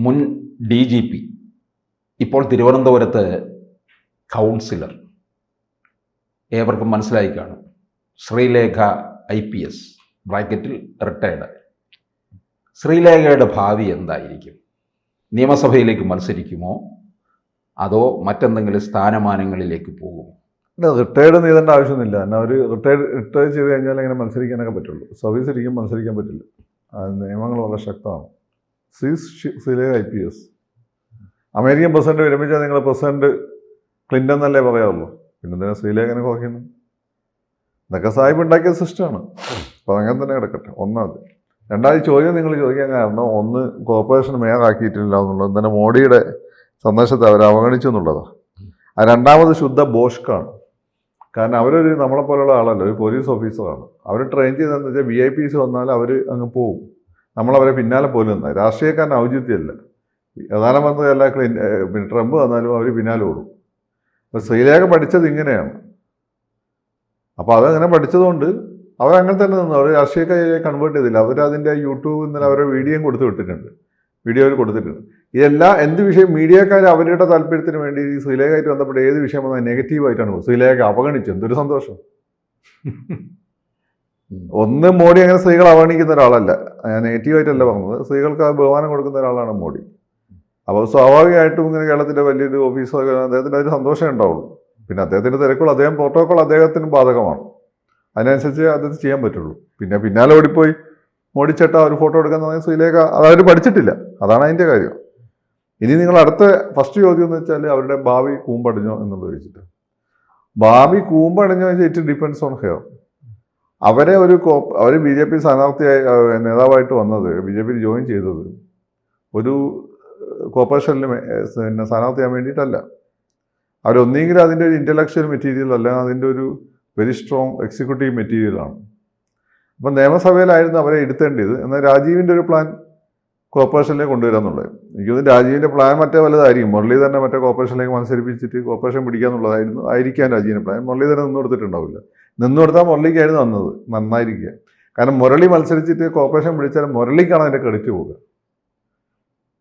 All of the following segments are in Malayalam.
മുൻ DGP, ഇപ്പോൾ തിരുവനന്തപുരത്ത് കൗൺസിലർ, ഏവർക്കും മനസ്സിലായി കാണും, ശ്രീലേഖ IPS ബ്രാക്കറ്റിൽ റിട്ടയർഡ്. ശ്രീലേഖയുടെ ഭാവി എന്തായിരിക്കും? നിയമസഭയിലേക്ക് മത്സരിക്കുമോ അതോ മറ്റെന്തെങ്കിലും സ്ഥാനമാനങ്ങളിലേക്ക് പോകുമോ? റിട്ടയർഡ് ചെയ്തേണ്ട ആവശ്യമൊന്നുമില്ല. എന്നാൽ അവർ റിട്ടയർ ചെയ്ത് കഴിഞ്ഞാൽ അങ്ങനെ മത്സരിക്കാനൊക്കെ പറ്റുള്ളൂ. സർവീസ് ഇരിക്കും മത്സരിക്കാൻ പറ്റില്ല. നിയമങ്ങൾ വളരെ ശക്തമാണ്. ശ്രീലേഖ IPS അമേരിക്കൻ പ്രസിഡന്റ് വിരമിച്ചാൽ നിങ്ങൾ പ്രസിഡന്റ് ക്ലിൻ്റൺ എന്നല്ലേ പറയാറുള്ളൂ. പിന്നെ എന്തിനാ ശ്രീലേഖനെ കുറയ്ക്കുന്നു? ഇതൊക്കെ സാഹിബ് ഉണ്ടാക്കിയ സിസ്റ്റമാണ്. അപ്പോൾ അങ്ങനെ തന്നെ കിടക്കട്ടെ. ഒന്നാമത്. രണ്ടാമത് ചോദ്യം നിങ്ങൾ ചോദിക്കാൻ കാരണം, ഒന്ന് കോർപ്പറേഷൻ മേയറാക്കിയിട്ടില്ല എന്നുള്ളത് തന്നെ മോഡിയുടെ സന്ദേശത്തെ അവർ അവഗണിച്ചു എന്നുള്ളതാണ്. രണ്ടാമത് ശുദ്ധ ബോഷ്കാണ്. കാരണം അവരൊരു നമ്മളെപ്പോലുള്ള ആളല്ല, ഒരു പോലീസ് ഓഫീസറാണ്. അവർ ട്രെയിൻ ചെയ്തതെന്ന് വെച്ചാൽ VIPs വന്നാൽ അവർ അങ്ങ് പോവും, നമ്മളവരെ പിന്നാലെ പോലും നിന്നാൽ. രാഷ്ട്രീയക്കാരൻ ഔചിത്യമല്ല. പ്രധാനമന്ത്രിയല്ല പിന്നെ ട്രംപ് വന്നാലും അവർ പിന്നാലെ ഓടും. അപ്പോൾ ശ്രീലേഖ പഠിച്ചത് ഇങ്ങനെയാണ്. അപ്പോൾ അതങ്ങനെ പഠിച്ചതുകൊണ്ട് അവരങ്ങനെ തന്നെ നിന്നു. അവർ രാഷ്ട്രീയക്കാരെ കൺവേർട്ട് ചെയ്തില്ല. അവരതിൻ്റെ യൂട്യൂബിൽ നിന്ന് അവരുടെ വീഡിയോയും കൊടുത്തു വിട്ടിട്ടുണ്ട്. വീഡിയോ അവർ കൊടുത്തിട്ടുണ്ട്. ഇതെല്ലാം എന്ത് വിഷയം മീഡിയക്കാർ അവരുടെ താല്പര്യത്തിന് വേണ്ടി ഈ ശ്രീലേഖയായിട്ട് ബന്ധപ്പെട്ട് ഏത് വിഷയം വന്നാൽ നെഗറ്റീവായിട്ടാണ് പോകും. ശ്രീലേഖ അവഗണിച്ചു, എന്തൊരു സന്തോഷം. ഒന്ന്, മോഡി അങ്ങനെ സ്ത്രീകൾ അവഗണിക്കുന്ന ഒരാളല്ല. ഞാൻ നെഗറ്റീവായിട്ടല്ല പറഞ്ഞത്. സ്ത്രീകൾക്ക് ബഹുമാനം കൊടുക്കുന്ന ഒരാളാണ് മോഡി. അപ്പോൾ സ്വാഭാവികമായിട്ടും ഇങ്ങനെ കേരളത്തിൻ്റെ വലിയൊരു ഓഫീസർ അദ്ദേഹത്തിന് അതിന് സന്തോഷമേ ഉണ്ടാവുള്ളൂ. പിന്നെ അദ്ദേഹത്തിൻ്റെ തിരക്കുകൾ, അദ്ദേഹം പ്രോട്ടോക്കോൾ അദ്ദേഹത്തിന് ബാധകമാണ്. അതിനനുസരിച്ച് അദ്ദേഹത്തിന് ചെയ്യാൻ പറ്റുള്ളൂ. പിന്നെ പിന്നാലെ ഓടിപ്പോയി മോഡിച്ചേട്ട ഒരു ഫോട്ടോ എടുക്കാന്ന് പറഞ്ഞാൽ ശ്രീലേഖ അതവർ പഠിച്ചിട്ടില്ല. അതാണ് അതിൻ്റെ കാര്യം. ഇനി നിങ്ങൾ അടുത്ത ഫസ്റ്റ് ചോദ്യം എന്ന് വെച്ചാൽ അവരുടെ ഭാവി കൂമ്പടിഞ്ഞോ എന്നുള്ളത് ചോദിച്ചിട്ട്. ഭാവി കൂമ്പടിഞ്ഞോ വെച്ചാൽ ഇറ്റ് ഡിപ്പെൻഡ്സ് ഓൺ ഹെയർ. അവർ BJP സ്ഥാനാർത്ഥിയായി നേതാവായിട്ട് വന്നത്, BJP ജോയിൻ ചെയ്തത് ഒരു കോർപ്പറേഷനിൽ പിന്നെ സ്ഥാനാർത്ഥിയാൻ വേണ്ടിയിട്ടല്ല. അവരൊന്നെങ്കിലും അതിൻ്റെ ഒരു ഇൻ്റലക്ച്വൽ മെറ്റീരിയൽ അല്ല, അതിൻ്റെ ഒരു വെരി സ്ട്രോങ് എക്സിക്യൂട്ടീവ് മെറ്റീരിയലാണ്. അപ്പം നിയമസഭയിലായിരുന്നു അവരെ ഇരുത്തേണ്ടത്. എന്നാൽ രാജീവിൻ്റെ ഒരു പ്ലാൻ കോർപ്പറേഷനിലേക്ക് കൊണ്ടുവരിക എന്നുള്ളത്. എനിക്കൊന്നും രാജീവിൻ്റെ പ്ലാൻ മറ്റേ വലുതായിരിക്കും. മുരളി തന്നെ മറ്റേ കോർപ്പറേഷനിലേക്ക് മത്സരിപ്പിച്ചിട്ട് കോർപ്പറേഷൻ പിടിക്കുക ആയിരിക്കാം രാജീവിൻ്റെ പ്ലാൻ. മുരളി തന്നെ നിന്ന് കൊടുത്തിട്ടുണ്ടാവില്ല. നിന്ന് കൊടുത്താൽ മുരളിക്കായിരുന്നു വന്നത്, നന്നായിരിക്കുക. കാരണം മുരളി മത്സരിച്ചിട്ട് കോർപ്പറേഷൻ പിടിച്ചാൽ മുരളിക്കാണ് അതിൻ്റെ ക്രെഡിറ്റ് പോകുക.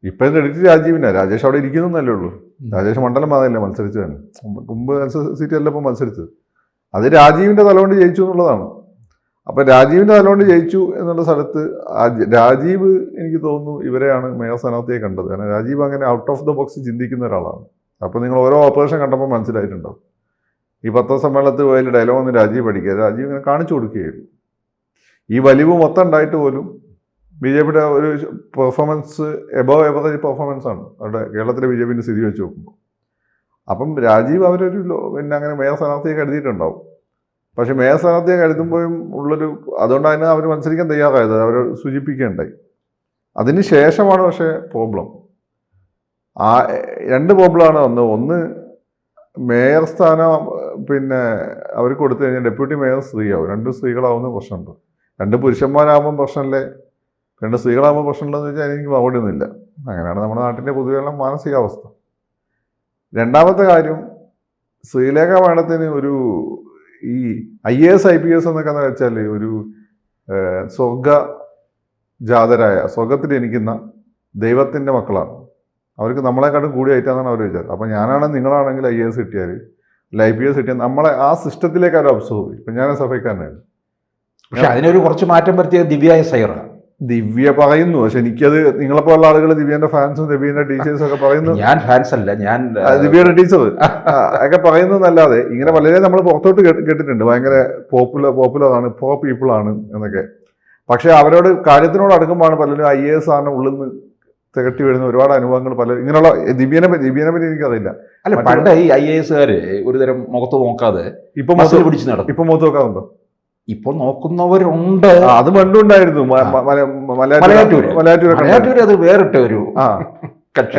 ഇപ്പം ക്രെഡിറ്റ് രാജീവിനാണ്. രാജേഷ് അവിടെ ഇരിക്കുന്നല്ലേ ഉള്ളൂ. രാജേഷ് മണ്ഡലം മാതല്ലേ മത്സരിച്ചു തന്നെ. മുമ്പ് സീറ്റല്ല ഇപ്പം മത്സരിച്ചത്. അത് രാജീവിൻ്റെ തലകൊണ്ട് ജയിച്ചു എന്നുള്ളതാണ്. അപ്പം രാജീവിൻ്റെ തലകൊണ്ട് ജയിച്ചു എന്നുള്ള സ്ഥലത്ത് രാജീവ് എനിക്ക് തോന്നുന്നു ഇവരെയാണ് മേയർ സ്ഥാനാർത്ഥിയെ കണ്ടത്. കാരണം രാജീവ് അങ്ങനെ ഔട്ട് ഓഫ് ദ ബോക്സ് ചിന്തിക്കുന്ന ഒരാളാണ്. അപ്പോൾ നിങ്ങൾ ഓരോ ഓപ്പറേഷൻ കണ്ടപ്പോൾ മനസ്സിലായിട്ടുണ്ടാവും. ഈ പത്രസമ്മേളനത്തിൽ പോയാൽ ഡയലോഗ് ഒന്ന് രാജീവ് പഠിക്കുക, രാജീവ് ഇങ്ങനെ കാണിച്ചു കൊടുക്കുകയായിരുന്നു. ഈ വലിവ് മൊത്തം ഉണ്ടായിട്ട് പോലും BJPയുടെ ഒരു പെർഫോമൻസ് എബവ് എവറേജ് പെർഫോമൻസാണ് അവരുടെ കേരളത്തിലെ BJPൻ്റെ സ്ഥിതി വെച്ച് നോക്കുമ്പോൾ. അപ്പം രാജീവ് അവരൊരു പിന്നെ അങ്ങനെ മേയർ സ്ഥാനാർത്ഥിയെ കരുതിയിട്ടുണ്ടാവും. പക്ഷേ മേയർ സ്ഥാനാർത്ഥിയെ കരുതുമ്പോഴും ഉള്ളൊരു അതുകൊണ്ടാണ് അവർ മത്സരിക്കാൻ തയ്യാറായത്. അവർ സൂചിപ്പിക്കുകയുണ്ടായി. അതിന് ശേഷമാണ് പക്ഷേ പ്രോബ്ലം. രണ്ട് പ്രോബ്ലമാണ് വന്നത്. ഒന്ന്, മേയർ സ്ഥാനം പിന്നെ അവർ കൊടുത്തു കഴിഞ്ഞാൽ ഡെപ്യൂട്ടി മേയർ സ്ത്രീയാവും. 2 സ്ത്രീകളാവുന്ന പ്രശ്നമുണ്ട്. 2 പുരുഷന്മാരാകുമ്പം പ്രശ്നമല്ലേ, 2 സ്ത്രീകളാകുമ്പോൾ പ്രശ്നമുള്ളതെന്ന് വെച്ചാൽ എനിക്ക് മറുപടി ഒന്നുമില്ല. അങ്ങനെയാണ് നമ്മുടെ നാട്ടിൻ്റെ പൊതുവെയുള്ള മാനസികാവസ്ഥ. രണ്ടാമത്തെ കാര്യം, ശ്രീലേഖ മാഡത്തിന് ഒരു ഈ IAS IPS എന്നൊക്കെ വെച്ചാൽ ഒരു സ്വർഗജാതരായ സ്വർഗത്തിൽ ജനിക്കുന്ന ദൈവത്തിൻ്റെ മക്കളാണ്. അവർക്ക് നമ്മളെക്കാട്ടും കൂടിയായിട്ടാണെന്നാണ് അവർ വിചാരം. അപ്പോൾ ഞാനാണെങ്കിൽ നിങ്ങളാണെങ്കിൽ IAS കിട്ടിയാൽ IPS കിട്ടിയാൽ നമ്മളെ ആ സിസ്റ്റത്തിലേക്ക് അവർ അബ്സോർവ് ചെയ്യും. ഇപ്പം ഞാൻ സഫൈക്കാരനാണ്. പക്ഷെ അതിനൊരു കുറച്ച് മാറ്റം വരുത്തിയ ദിവ്യ പറയുന്നു. പക്ഷെ എനിക്കത് നിങ്ങളെപ്പോലുള്ള ആളുകൾ ദിവ്യന്റെ ഫാൻസും ദിവ്യന്റെ ടീച്ചേഴ്സും ഒക്കെ പറയുന്നു. ഞാൻ ഫാൻസ് അല്ല, ഞാൻ ദിവ്യയുടെ ടീച്ചർ ഒക്കെ പറയുന്നതല്ലാതെ ഇങ്ങനെ വളരെ നമ്മൾ പുറത്തോട്ട് കേട്ടിട്ടുണ്ട്. ഭയങ്കര പോപ്പുലറാണ്, പോ പീപ്പിളാണ് എന്നൊക്കെ. പക്ഷെ അവരോട് കാര്യത്തിനോട് അടുക്കുമ്പോഴാണ് പലരും IAS ആണ് ഉള്ളിൽ നിന്ന് തികട്ടി വരുന്ന ഒരുപാട് അനുഭവങ്ങൾ പല ഇങ്ങനെയുള്ള ദിവ്യനെ പറ്റി എനിക്കറിയില്ല. അല്ല, പണ്ട് ഈ IASകാര് ഒരു തരം മുഖത്ത് നോക്കാതെ ഇപ്പൊ പിടിച്ച് നടക്കും. ഇപ്പൊ മുഖത്ത് നോക്കാറുണ്ടോ? ഇപ്പോൾ നോക്കുന്നവരുണ്ട്. അത് പണ്ടുണ്ടായിരുന്നു. മലയാറ്റൂര് അത് വേറിട്ട ഒരു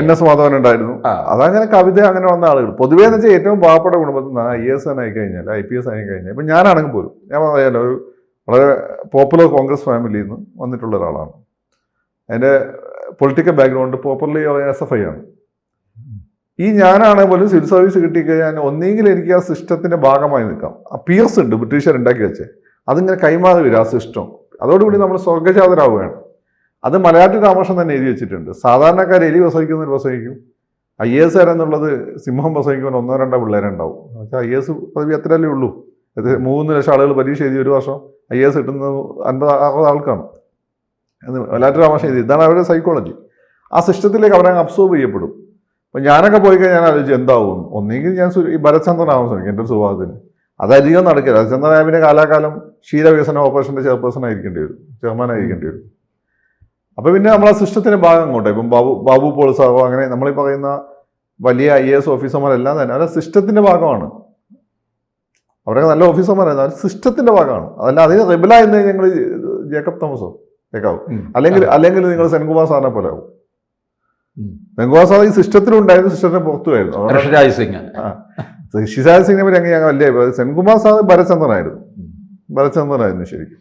NS മാധവൻ ഉണ്ടായിരുന്നു. അതങ്ങനെ കവിത അങ്ങനെ വന്ന ആളുകൾ പൊതുവേ എന്ന് വെച്ചാൽ ഏറ്റവും പാവപ്പെട്ട കുടുംബത്തിൽ നിന്ന് IAS ആയി കഴിഞ്ഞാൽ IPS ആയി കഴിഞ്ഞാൽ ഇപ്പം ഞാനാണെങ്കിൽ പോലും ഞാൻ പറയാലോ ഒരു വളരെ പോപ്പുലർ കോൺഗ്രസ് ഫാമിലിയിൽ നിന്ന് വന്നിട്ടുള്ള ഒരാളാണ്. അതിൻ്റെ പൊളിറ്റിക്കൽ ബാക്ക്ഗ്രൗണ്ട് പ്രോപ്പർലി SFI ആണ്. ഈ ഞാനാണെങ്കിൽ പോലും സിവിൽ സർവീസ് കിട്ടിക്കഴിഞ്ഞാൽ ഒന്നെങ്കിൽ എനിക്ക് ആ സിസ്റ്റത്തിൻ്റെ ഭാഗമായി നിൽക്കാം. ആ പിയേഴ്സ് ഉണ്ട് ബ്രിട്ടീഷുകാർ ഉണ്ടാക്കി വെച്ചേ, അതിങ്ങനെ കൈമാറി വരും ആ സിസ്റ്റം. അതോടുകൂടി നമ്മൾ സ്വർഗജാതരാവുകയാണ്. അത് മലയാറ്റൂർ രാമകൃഷ്ണൻ തന്നെ എഴുതി വെച്ചിട്ടുണ്ട്. സാധാരണക്കാർ എലി പ്രസവിക്കുന്നവർ പ്രസവിക്കും, IAS എന്നുള്ളത് സിംഹം പ്രസവിക്കുമ്പോൾ 1-2 പിള്ളേരുണ്ടാവും. എന്നുവെച്ചാൽ IAS പദവി അത്രയല്ലേ ഉള്ളൂ. 3 ലക്ഷം ആളുകൾ പരീക്ഷ എഴുതി ഒരു വർഷം IAS കിട്ടുന്നത് 50-60 ആൾക്കാണ് എന്ന് മലയാറ്റൂർ രാമകൃഷ്ണൻ എഴുതി. ഇതാണ് അവരുടെ സൈക്കോളജി. ആ സിസ്റ്റത്തിലേക്ക് അവരങ്ങ് അബ്സോർബ് ചെയ്യപ്പെടും. അപ്പം ഞാനൊക്കെ പോയി കഴിഞ്ഞാൽ ഞാൻ ആലോചിച്ചു എന്താവും. ഒന്നെങ്കിൽ ഞാൻ ഈ ഭരത്ചന്ദ്രനാവാൻ ശ്രമിക്കും എൻ്റെ ഒരു സ്വഭാവത്തിന്. അതധികം നടക്കില്ല. ഭരത്ചന്ദ്രനായ പിന്നെ കാലാകാലം ക്ഷീരവികസന ഓപ്പറേഷൻ്റെ ചെയർപേഴ്സൺ ആയിരിക്കേണ്ടി വരും, ചെയർമാനായിരിക്കേണ്ടി വരും. അപ്പോൾ പിന്നെ നമ്മൾ ആ സിസ്റ്റത്തിൻ്റെ ഭാഗം അങ്ങോട്ടെ. ഇപ്പം ബാബു പോൾ സാറോ അങ്ങനെ നമ്മളീ പറയുന്ന വലിയ IAS ഓഫീസർമാരെല്ലാം തന്നെ അവരുടെ സിസ്റ്റത്തിൻ്റെ ഭാഗമാണ്. അവരൊക്കെ നല്ല ഓഫീസർമാരായിരുന്നു, അവർ സിസ്റ്റത്തിൻ്റെ ഭാഗമാണ്. അതല്ല അതിന് റിബലായെന്ന് ഞങ്ങൾ ജേക്കബ് തോമസോ കേൾക്കാവും, അല്ലെങ്കിൽ നിങ്ങൾ സെൻകുമാർ സാറിനെ പോലെ ആവും. സെൻകുമാർ സാർ ഈ സിസ്റ്റത്തിലുണ്ടായിരുന്നു, സിസ്റ്റത്തിന് പുറത്തുമായിരുന്നു. ഋഷിരാജ് സിംഗ് സിംഗിനെ പറ്റി ഞങ്ങൾ വലിയ സെൻകുമാർ സാർ ഭരത്ചന്ദ്രനായിരുന്നു ശരിക്കും.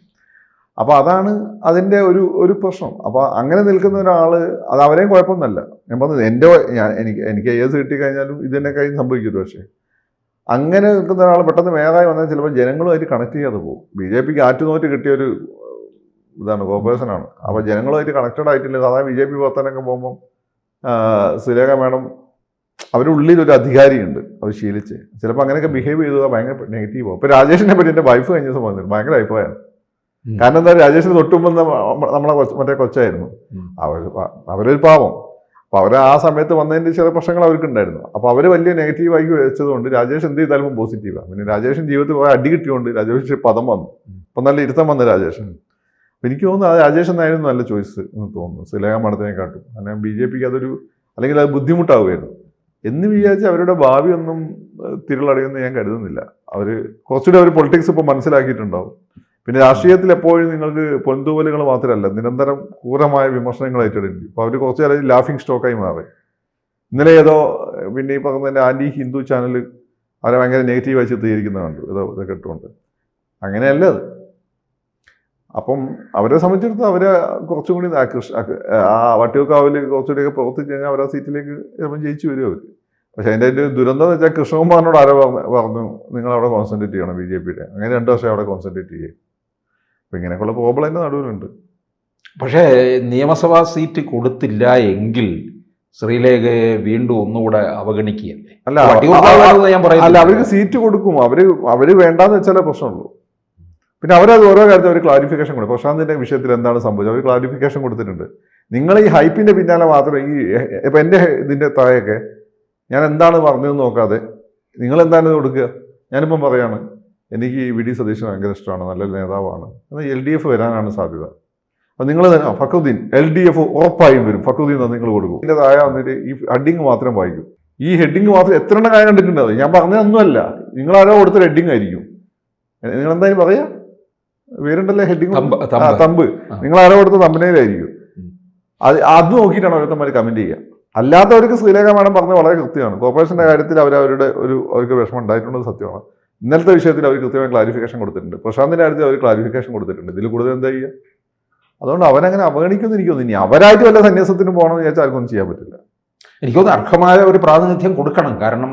അപ്പോൾ അതാണ് അതിൻ്റെ ഒരു പ്രശ്നം. അപ്പോൾ അങ്ങനെ നിൽക്കുന്ന ഒരാൾ അത് അവരെയും കുഴപ്പമൊന്നുമല്ല. ഞാൻ പറഞ്ഞത് എനിക്ക് IAS കിട്ടിക്കഴിഞ്ഞാലും ഇതിനെ കഴിഞ്ഞ് സംഭവിക്കും. പക്ഷേ അങ്ങനെ നിൽക്കുന്ന ഒരാൾ പെട്ടെന്ന് മേധായി വന്നാൽ ചിലപ്പോൾ ജനങ്ങളുമായിട്ട് കണക്ട് ചെയ്യാതെ പോകും. BJPക്ക് ആറ്റുനോറ്റ് കിട്ടിയൊരു ഇതാണ്, കോർപ്പറേഷനാണ്. അപ്പോൾ ജനങ്ങളുമായിട്ട് കണക്റ്റഡ് ആയിട്ടില്ല. സാധാരണ BJP പ്രവർത്തനമൊക്കെ പോകുമ്പം സുരേഖ മാഡം അവരുടെ ഉള്ളിലൊരു അധികാരിയുണ്ട്, അവർ ശീലിച്ച് ചിലപ്പോൾ അങ്ങനെയൊക്കെ ബിഹേവ് ചെയ്തത് ഭയങ്കര നെഗറ്റീവ് ആവും. ഇപ്പോൾ രാജേഷിനെ പറ്റി എൻ്റെ വൈഫ് കഴിഞ്ഞ ദിവസം പറഞ്ഞിട്ട് ഭയങ്കര അഭിപ്രായമാണ്. കാരണം എന്താ, രാജേഷിന് തൊട്ടുമ്പോൾ നമ്മളെ മറ്റേ കൊച്ചായിരുന്നു, അവരൊരു പാവം. അപ്പോൾ അവർ ആ സമയത്ത് വന്നതിൻ്റെ ചില പ്രശ്നങ്ങൾ അവർക്കുണ്ടായിരുന്നു. അപ്പോൾ അവർ വലിയ നെഗറ്റീവായി വെച്ചതുകൊണ്ട് രാജേഷ് എന്ത് ചെയ്താലും പോസിറ്റീവാണ്. പിന്നെ രാജേഷിന് ജീവിതത്തിൽ കുറേ അടി കിട്ടിയോണ്ട് രാജേഷ് പദം വന്നു. അപ്പം നല്ല ഇരുത്തം വന്നു രാജേഷൻ. അപ്പം എനിക്ക് തോന്നുന്നു അത് രാജേഷ് എന്നായിരുന്നു നല്ല ചോയ്സ് എന്ന് തോന്നുന്നു സുലേഖ മാഡത്തിനെക്കാട്ടും. കാരണം BJPക്ക് അതൊരു അല്ലെങ്കിൽ അത് ബുദ്ധിമുട്ടാവുമായിരുന്നു എന്ന് വിചാരിച്ച് അവരുടെ ഭാവി ഒന്നും തിരുളടയുമെന്ന് ഞാൻ കരുതുന്നില്ല. അവർ കുറച്ചുകൂടി അവർ പൊളിറ്റിക്സ് ഇപ്പോൾ മനസ്സിലാക്കിയിട്ടുണ്ടാവും. പിന്നെ രാഷ്ട്രീയത്തിൽ എപ്പോഴും നിങ്ങൾക്ക് പൊൻതൂവലുകൾ മാത്രമല്ല, നിരന്തരം ക്രൂരമായ വിമർശനങ്ങൾ ഏറ്റെടുക്കും. അപ്പോൾ അവർ കുറച്ച് കാലം ലാഫിംഗ് സ്റ്റോക്കായി മാറി. ഇന്നലെ ഏതോ പിന്നെ ഈ പറഞ്ഞതിൻ്റെ ആൻറ്റി ഹിന്ദു ചാനൽ അവരെ ഭയങ്കര നെഗറ്റീവായി ചിത്രീകരിക്കുന്നത് കണ്ടു, ഇതൊക്കെ ഇട്ടുകൊണ്ട്. അങ്ങനെയല്ല അത്. അപ്പം അവരെ സംബന്ധിച്ചിടത്തോളം അവരെ കുറച്ചും കൂടി ആ വട്ടിയൂർക്കാവിൽ കുറച്ചുകൂടിയൊക്കെ പ്രവർത്തിച്ച് കഴിഞ്ഞാൽ അവർ ആ സീറ്റിലേക്ക് ചിലപ്പം ജയിച്ചു വരും അവർ. പക്ഷെ അതിൻ്റെ ഒരു ദുരന്തം എന്ന് വെച്ചാൽ കൃഷ്ണകുമാറിനോട് ആരോ പറഞ്ഞു നിങ്ങൾ അവിടെ കോൺസെൻട്രേറ്റ് ചെയ്യണം BJPയുടെ. അങ്ങനെ 2 വർഷം അവിടെ കോൺസെൻട്രേറ്റ് ചെയ്യും. അപ്പം ഇങ്ങനെയൊക്കെയുള്ള പ്രോബ്ലം എൻ്റെ നടുവിലുണ്ട്. പക്ഷേ നിയമസഭാ സീറ്റ് കൊടുത്തില്ല എങ്കിൽ ശ്രീലേഖയെ വീണ്ടും ഒന്നുകൂടെ അവഗണിക്കുകയല്ലേ? അല്ല അവർക്ക് സീറ്റ് കൊടുക്കും. അവര് വേണ്ടാന്ന് വെച്ചാലേ പ്രശ്നമുള്ളൂ. പിന്നെ അവരത് ഓരോ കാര്യത്തിൽ അവർ ക്ലാരിഫിക്കേഷൻ കൊടുക്കും. പ്രശാന്തിന്റെ വിഷയത്തിൽ എന്താണ് സംഭവിച്ചത് അവർ ക്ലാരിഫിക്കേഷൻ കൊടുത്തിട്ടുണ്ട്. നിങ്ങൾ ഈ ഹൈപ്പിന്റെ പിന്നാലെ മാത്രം ഇപ്പം എൻ്റെ ഇതിൻ്റെ താഴെയൊക്കെ ഞാൻ എന്താണ് പറഞ്ഞതെന്ന് നോക്കാതെ നിങ്ങൾ എന്താണ് കൊടുക്കുക. ഞാനിപ്പം പറയാണ് എനിക്ക് VD സതീശൻ ഭയങ്കര ഇഷ്ടമാണ്, നല്ലൊരു നേതാവാണ്, എന്നാൽ LDF വരാനാണ് സാധ്യത. അപ്പം നിങ്ങൾ ഫക്രുദ്ദീൻ LDF ഉറപ്പായും വരും, ഫക്രുദ്ദീൻ നിങ്ങൾ കൊടുക്കും. ഇതിൻ്റെ താഴെ വന്നിട്ട് ഈ ഹെഡിങ് മാത്രം വായിക്കും. ഈ ഹെഡിങ് മാത്രം എത്ര എണ്ണം കാര്യം കണ്ടിട്ടുണ്ടാവും. ഞാൻ പറഞ്ഞതൊന്നുമല്ല, നിങ്ങളാരോ കൊടുത്തൊരു ഹെഡിങ് ആയിരിക്കും. നിങ്ങളെന്തായാലും പറയാ പേരുണ്ടല്ലേ ഹെഡിങ് തമ്പ്, നിങ്ങൾ ആരോ കൊടുത്ത തമ്പനയിലായിരിക്കും. അത് നോക്കിയിട്ടാണ് ഓരോരുത്തന്മാർ കമന്റ് ചെയ്യുക. അല്ലാത്തവർക്ക് ശ്രീലേഖ മാഡം പറഞ്ഞത് വളരെ കൃത്യമാണ്. കോർപ്പറേഷന്റെ കാര്യത്തിൽ അവർക്ക് വിഷമം ഉണ്ടായിട്ടുള്ളത് സത്യമാണ്. ഇന്നലത്തെ വിഷയത്തിൽ അവർ കൃത്യമായി ക്ലാരിഫിക്കേഷൻ കൊടുത്തിട്ടുണ്ട്. പ്രശാന്തിന്റെ കാര്യത്തിൽ അവർ ക്ലാരിഫിക്കേഷൻ കൊടുത്തിട്ടുണ്ട്. ഇതിൽ കൂടുതൽ എന്താ ചെയ്യുക? അതുകൊണ്ട് അവനങ്ങനെ അവഗണിക്കുമെന്ന് എനിക്ക് തോന്നുന്നു. ഇനി അവരായിട്ട് വല്ല സന്യാസത്തിന് പോകണമെന്ന് വിചാരിച്ചാൽ ആർക്കൊന്നും ചെയ്യാൻ പറ്റില്ല. എനിക്കൊന്ന് അർഹമായ ഒരു പ്രാതിനിധ്യം കൊടുക്കണം. കാരണം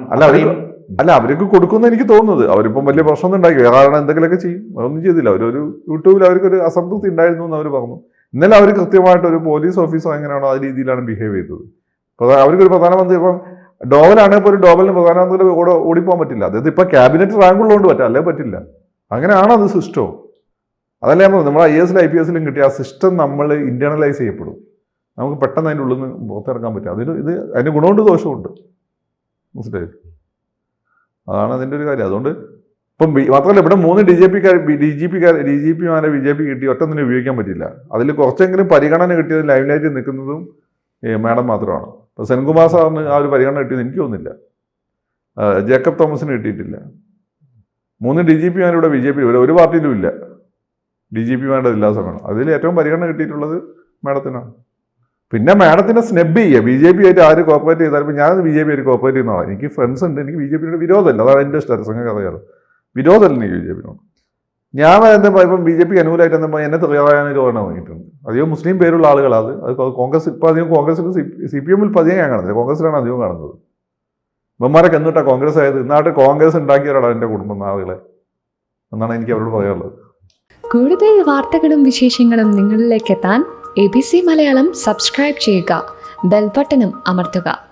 അവർക്ക് കൊടുക്കുമെന്ന് എനിക്ക് തോന്നുന്നത്. അവരിപ്പം വലിയ പ്രശ്നമൊന്നും ഉണ്ടാക്കി കാരണം എന്തെങ്കിലുമൊക്കെ ചെയ്യും. അതൊന്നും ചെയ്തില്ല. അവരൊരു യൂട്യൂബിൽ അവർക്കൊരു അസംതൃപ്തി ഉണ്ടായിരുന്നു എന്ന് അവർ പറഞ്ഞു. ഇന്നലെ അവർ കൃത്യമായിട്ട് ഒരു പോലീസ് ഓഫീസർ എങ്ങനെയാണോ ആ രീതിയിലാണ് ബിഹേവ് ചെയ്തത്. അവർക്കൊരു പ്രധാനമന്ത്രി ഇപ്പം ഡോവലാണെങ്കിൽ ഇപ്പോൾ ഒരു ഡോവലിന് പ്രധാനമന്ത്രി കൂടെ ഓടിപ്പോകാൻ പറ്റില്ല. അതായത് ഇപ്പം ക്യാബിനറ്റ് റാങ്ക് ഉള്ളതുകൊണ്ട് പറ്റാം, അല്ലേ പറ്റില്ല. അങ്ങനെയാണോ അത് സിസ്റ്റം? അതല്ലേ നമ്മൾ IAS IPSലും കിട്ടിയ ആ സിസ്റ്റം നമ്മൾ ഇന്റേണലൈസ് ചെയ്യപ്പെടും. നമുക്ക് പെട്ടെന്ന് അതിൻ്റെ ഉള്ളിൽ നിന്ന് പുറത്തിറങ്ങാൻ പറ്റും. അതിന് ഗുണമുണ്ട് ദോഷമുണ്ട്. മനസ്സിലായി? അതാണ് അതിൻ്റെ ഒരു കാര്യം. അതുകൊണ്ട് ഇപ്പം മാത്രമല്ല ഇവിടെ 3 DGPമാരെ BJP കിട്ടി ഒറ്റൊന്നിനും ഉപയോഗിക്കാൻ പറ്റില്ല. അതിൽ കുറച്ചെങ്കിലും പരിഗണന കിട്ടിയത് ലൈംലൈറ്റിൽ നിൽക്കുന്നതും മാഡം മാത്രമാണ്. ഇപ്പോൾ സെൻകുമാർ സാറിന് ആ ഒരു പരിഗണന കിട്ടിയെന്ന് എനിക്ക് തോന്നുന്നില്ല. ജേക്കബ് തോമസിന് കിട്ടിയിട്ടില്ല. 3 DGPമാരിവിടെ BJP ഒരു പാർട്ടിയിലും ഇല്ല. DGPമാരുടെ എല്ലാ സമയമാണ്. അതിൽ ഏറ്റവും പരിഗണന കിട്ടിയിട്ടുള്ളത് മാഡത്തിനാണ്. പിന്നെ മാഡത്തിനെ സ്നെബ് ചെയ്യുക. BJP ആയിട്ട് ആര് കോപ്പറേറ്റ് ചെയ്താലും ഇപ്പം ഞാൻ BJP ആയിട്ട് കോപ്പറേറ്റ് ചെയ്യുന്നതാണ്. എനിക്ക് ഫ്രണ്ട്സ് ഉണ്ട്. എനിക്ക് BJPയുടെ വിരോധമല്ല. അതാണ് എൻ്റെ സ്റ്റാറ്റസ്. അങ്ങനെ അറിയാലോ. വിരോധമല്ല എനിക്ക് BJPനോട്. ഞാൻ എന്താ ഇപ്പം BJP അനുകൂലമായിട്ട് എന്താ എന്നെ തയ്യാറായാനൊരു ഓർമ്മ വാങ്ങിയിട്ടുണ്ട്. അധികം മുസ്ലിം പേരുള്ള ആളുകളാണ് അത് കോൺഗ്രസ്. ഇപ്പം അധികം കോൺഗ്രസിൽ CPM ഇപ്പം അധികം ഞാൻ കാണുന്നില്ല. കോൺഗ്രസിലാണ് അധികം കാണുന്നത്. ഇവന്മാരൊക്കെ എന്നിട്ടാണ് കോൺഗ്രസ് ആയത്. ഇന്നാട്ട് കോൺഗ്രസ് ഉണ്ടാക്കിയവരാണ് എൻ്റെ കുടുംബം ആളുകളെ എന്നാണ് എനിക്ക് അവരോട് പറയാനുള്ളത്. കൂടുതൽ വാർത്തകളും വിശേഷങ്ങളും നിങ്ങളിലേക്ക് എത്താൻ ABC മലയാളം സബ്സ്ക്രൈബ് ചെയ്യുക, ബെൽ ബട്ടണും അമർത്തുക.